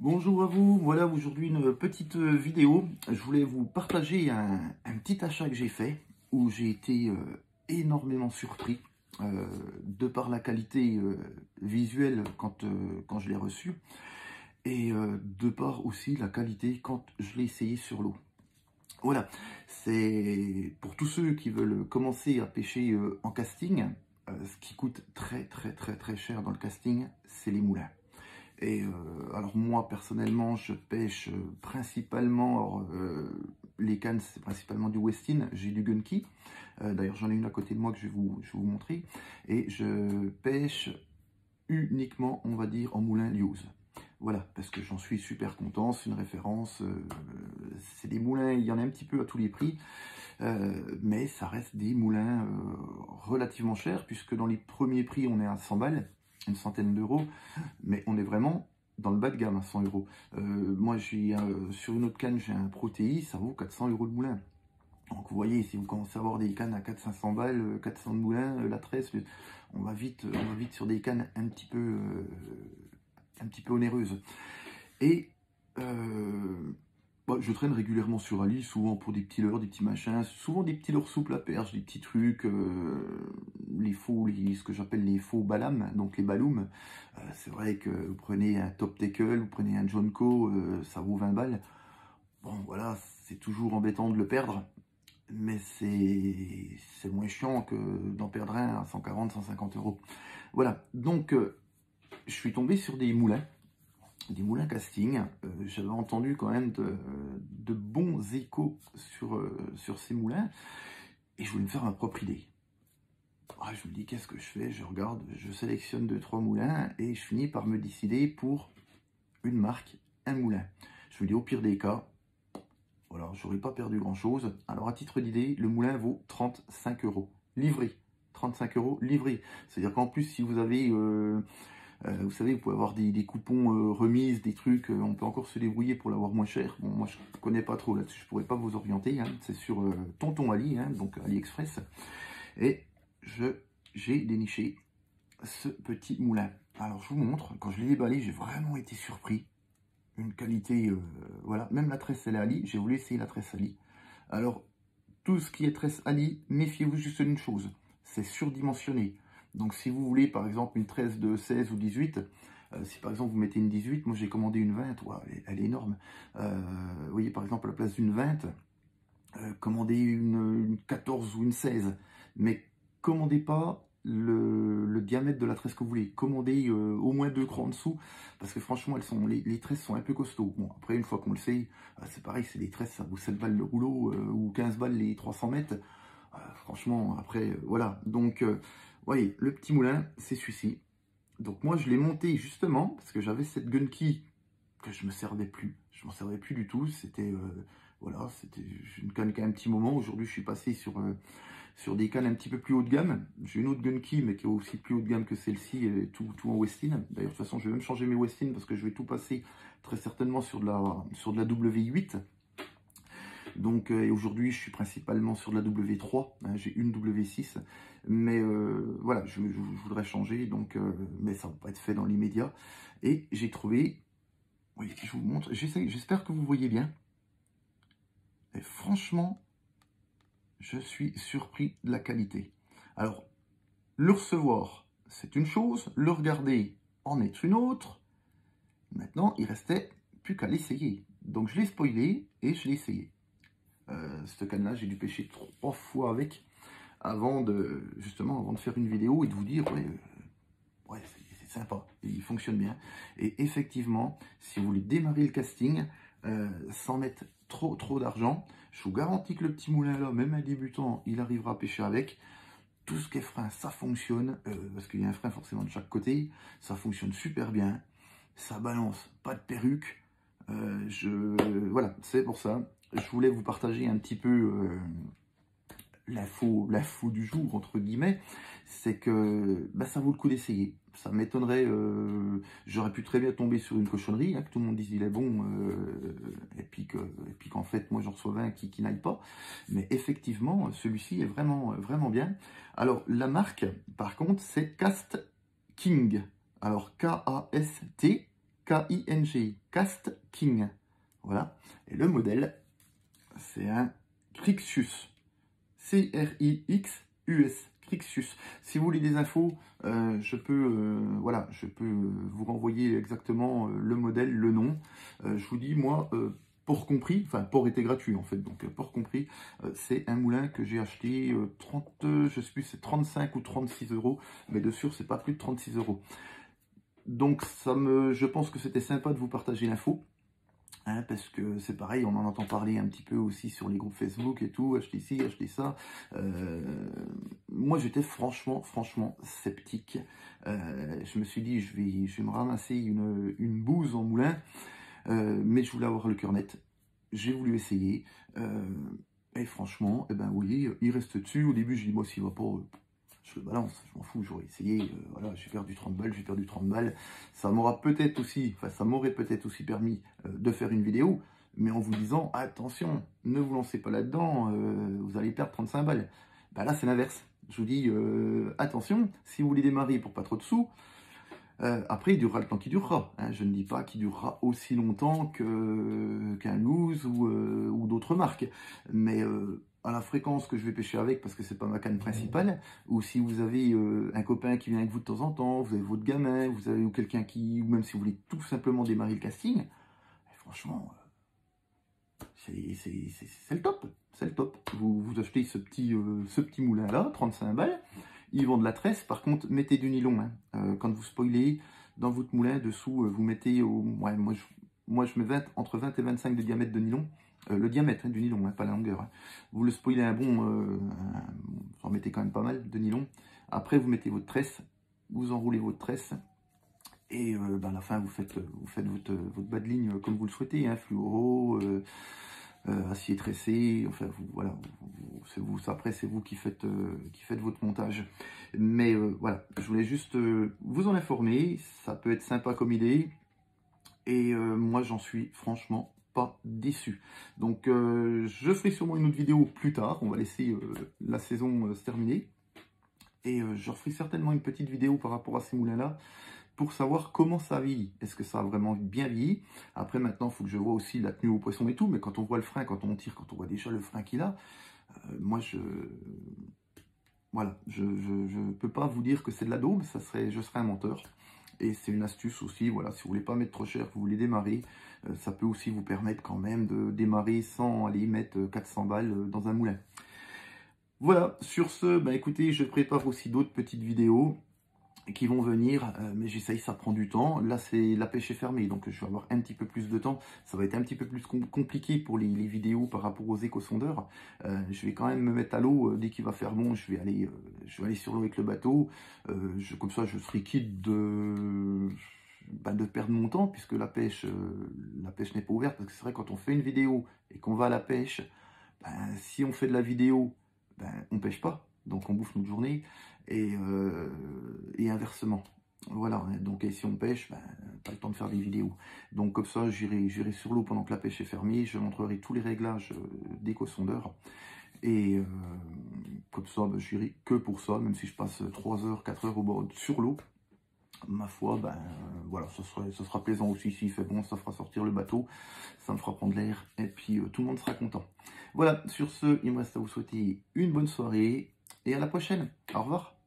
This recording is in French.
Bonjour à vous, voilà aujourd'hui une petite vidéo. Je voulais vous partager un petit achat que j'ai fait où j'ai été énormément surpris de par la qualité visuelle quand je l'ai reçu et de par aussi la qualité quand je l'ai essayé sur l'eau. Voilà, c'est pour tous ceux qui veulent commencer à pêcher en casting. Ce qui coûte très cher dans le casting, c'est les moulins. Et alors moi personnellement je pêche principalement, les cannes c'est principalement du Westin, j'ai du Gunky, d'ailleurs j'en ai une à côté de moi que je vais vous montrer, et je pêche uniquement on va dire en moulin Lioz. Voilà, parce que j'en suis super content, c'est une référence, c'est des moulins, il y en a un petit peu à tous les prix, mais ça reste des moulins relativement chers, puisque dans les premiers prix on est à 100 balles, une centaine d'euros, mais on est vraiment dans le bas de gamme à 100 euros. Moi, sur une autre canne, j'ai un Protéi, ça vaut 400 euros le moulin. Donc vous voyez, si vous commencez à avoir des cannes à 400-500 balles, 400 de moulin, la tresse, on va vite sur des cannes un petit peu onéreuses. Et je traîne régulièrement sur Ali, souvent pour des petits leurres, des petits machins, souvent des petits leurres souples à perche, des petits trucs, ce que j'appelle les faux balams, donc les balloums. C'est vrai que vous prenez un Top Tackle, vous prenez un Jonco, ça vaut 20 balles. Bon voilà, c'est toujours embêtant de le perdre, mais c'est moins chiant que d'en perdre un à 140, 150 euros. Voilà, donc je suis tombé sur des moulins casting. J'avais entendu quand même de bons échos sur ces moulins et je voulais me faire ma propre idée. Je me dis qu'est-ce que je fais, je regarde, je sélectionne 2-3 moulins et je finis par me décider pour une marque, un moulin. Je me dis au pire des cas, voilà, j'aurais pas perdu grand chose. Alors à titre d'idée, le moulin vaut 35 euros livré. 35 euros livré. C'est-à-dire qu'en plus si vous avez vous savez, vous pouvez avoir des coupons remises, des trucs, on peut encore se débrouiller pour l'avoir moins cher. Bon, moi je ne connais pas trop là-dessus, je ne pourrais pas vous orienter, hein. C'est sur Tonton Ali, hein, donc AliExpress. Et j'ai déniché ce petit moulin. Alors je vous montre, quand je l'ai déballé, j'ai vraiment été surpris. Une qualité, voilà, même la tresse elle est Ali, j'ai voulu essayer la tresse Ali. Alors, tout ce qui est tresse Ali, méfiez-vous juste d'une chose, c'est surdimensionné. Donc si vous voulez par exemple une tresse de 16 ou 18, si par exemple vous mettez une 18, moi j'ai commandé une 20, ouais, elle est énorme. Vous voyez par exemple à la place d'une 20, commandez une 14 ou une 16, mais commandez pas le diamètre de la tresse que vous voulez. Commandez au moins 2 crans en dessous, parce que franchement les tresses sont un peu costauds. Bon après une fois qu'on le sait, c'est pareil, c'est des tresses, ça vaut 7 balles le rouleau ou 15 balles les 300 mètres. Franchement après voilà, donc voyez le petit moulin c'est celui-ci. Donc moi je l'ai monté justement parce que j'avais cette Gunky que je me servais plus, je m'en servais plus du tout, c'était voilà, c'était une canne qui a un petit moment. Aujourd'hui je suis passé sur des cannes un petit peu plus haut de gamme. J'ai une autre Gunky mais qui est aussi plus haut de gamme que celle-ci, tout en Westin. D'ailleurs de toute façon je vais même changer mes Westin parce que je vais tout passer très certainement sur de la W8. Donc aujourd'hui je suis principalement sur de la W3, hein, j'ai une W6, mais voilà, je voudrais changer, donc, mais ça ne va pas être fait dans l'immédiat. Et j'ai trouvé, oui, je vous montre, j'espère que vous voyez bien, et franchement, je suis surpris de la qualité. Alors, le recevoir, c'est une chose, le regarder en est une autre. Maintenant, il restait plus qu'à l'essayer. Donc je l'ai spoilé et je l'ai essayé. Cette canne-là, j'ai dû pêcher 3 fois avec avant de faire une vidéo et de vous dire ouais c'est sympa, il fonctionne bien. Et effectivement, si vous voulez démarrer le casting sans mettre trop d'argent, je vous garantis que le petit moulin là, même un débutant, il arrivera à pêcher avec. Tout ce qui est frein, ça fonctionne, parce qu'il y a un frein forcément de chaque côté, ça fonctionne super bien, ça balance, pas de perruque. Voilà, c'est pour ça. Je voulais vous partager un petit peu l'info du jour, entre guillemets, c'est que ça vaut le coup d'essayer. Ça m'étonnerait, j'aurais pu très bien tomber sur une cochonnerie, hein, que tout le monde dise il est bon, et puis qu'en fait, moi j'en reçois 20 qui n'aillent pas. Mais effectivement, celui-ci est vraiment bien. Alors, la marque, par contre, c'est Cast King. Alors, K-A-S-T, K-I-N-G, Cast King. Voilà. Et le modèle, c'est un Crixius. C-R-I-X-U-S. Crixius. Si vous voulez des infos, je peux vous renvoyer exactement le modèle, le nom. Je vous dis, moi, port compris, enfin, port était gratuit en fait, donc port compris, c'est un moulin que j'ai acheté 30, je sais plus, c'est 35 ou 36 euros, mais de sûr, c'est pas plus de 36 euros. Donc, je pense que c'était sympa de vous partager l'info. Hein, parce que c'est pareil, on en entend parler un petit peu aussi sur les groupes Facebook et tout, acheter ci, acheter ça. Moi, j'étais franchement sceptique. Je me suis dit, je vais me ramasser une bouse en moulin, mais je voulais avoir le cœur net. J'ai voulu essayer, et franchement, eh ben oui, il reste dessus. Au début, je dis, moi, s'il va pas, je le balance, je m'en fous, j'aurais essayé, voilà, j'ai perdu 30 balles, j'ai perdu 30 balles. Ça m'aurait peut-être aussi permis de faire une vidéo, mais en vous disant, attention, ne vous lancez pas là-dedans, vous allez perdre 35 balles. Ben là, c'est l'inverse. Je vous dis, attention, si vous voulez démarrer pour pas trop de sous, après, il durera le temps qui durera. Hein. Je ne dis pas qu'il durera aussi longtemps qu'un Luz ou d'autres marques. Mais à la fréquence que je vais pêcher avec, parce que c'est pas ma canne principale, ou si vous avez un copain qui vient avec vous de temps en temps, vous avez votre gamin, vous avez ou quelqu'un ou même si vous voulez tout simplement démarrer le casting, franchement, c'est le top. C'est le top. Vous achetez ce petit moulin-là, 35 balles. Ils vendent la tresse, par contre, mettez du nylon. Hein. Quand vous spoilez dans votre moulin, dessous, vous mettez, ouais, moi je mets entre 20 et 25 de diamètre de nylon. Le diamètre du nylon, hein, pas la longueur. Hein. Vous le spoilez vous en mettez quand même pas mal de nylon. Après, vous mettez votre tresse, vous enroulez votre tresse. Et à la fin, vous faites votre bas de ligne comme vous le souhaitez, hein, fluoro, acier tressé, enfin voilà, après c'est vous qui faites votre montage. Mais voilà, je voulais juste vous en informer, ça peut être sympa comme idée, et moi j'en suis franchement pas déçu. Donc je ferai sûrement une autre vidéo plus tard, on va laisser la saison se terminer, et je referai certainement une petite vidéo par rapport à ces moulins-là, pour savoir comment ça vieillit. Est-ce que ça a vraiment bien vieilli? Après, maintenant, il faut que je vois aussi la tenue au poisson et tout, mais quand on voit le frein, quand on tire, quand on voit déjà le frein qu'il a, moi, voilà, je peux pas vous dire que c'est de la daube, je serais un menteur. Et c'est une astuce aussi, voilà, si vous voulez pas mettre trop cher, que vous voulez démarrer, ça peut aussi vous permettre quand même de démarrer sans aller mettre 400 balles dans un moulin. Voilà, sur ce, bah écoutez, je prépare aussi d'autres petites vidéos qui vont venir, mais j'essaye, ça prend du temps. Là, c'est la pêche est fermée, donc je vais avoir un petit peu plus de temps. Ça va être un petit peu plus compliqué pour les vidéos par rapport aux éco-sondeurs. Je vais quand même me mettre à l'eau dès qu'il va faire bon. Je vais aller sur l'eau avec le bateau. Comme ça, je serai quitte de perdre mon temps, puisque la pêche n'est pas ouverte. Parce que c'est vrai, quand on fait une vidéo et qu'on va à la pêche, si on fait de la vidéo, on pêche pas. Donc on bouffe notre journée, et inversement. Voilà, donc et si on pêche, pas le temps de faire des vidéos. Donc comme ça, j'irai sur l'eau pendant que la pêche est fermée, je montrerai tous les réglages d'éco-sondeur. Et comme ça, j'irai que pour ça, même si je passe 3 heures, 4 heures au bord sur l'eau. Ma foi, voilà, ce sera plaisant aussi. S'il fait bon, ça fera sortir le bateau, ça me fera prendre l'air, et puis tout le monde sera content. Voilà, sur ce, il me reste à vous souhaiter une bonne soirée, et à la prochaine. Au revoir.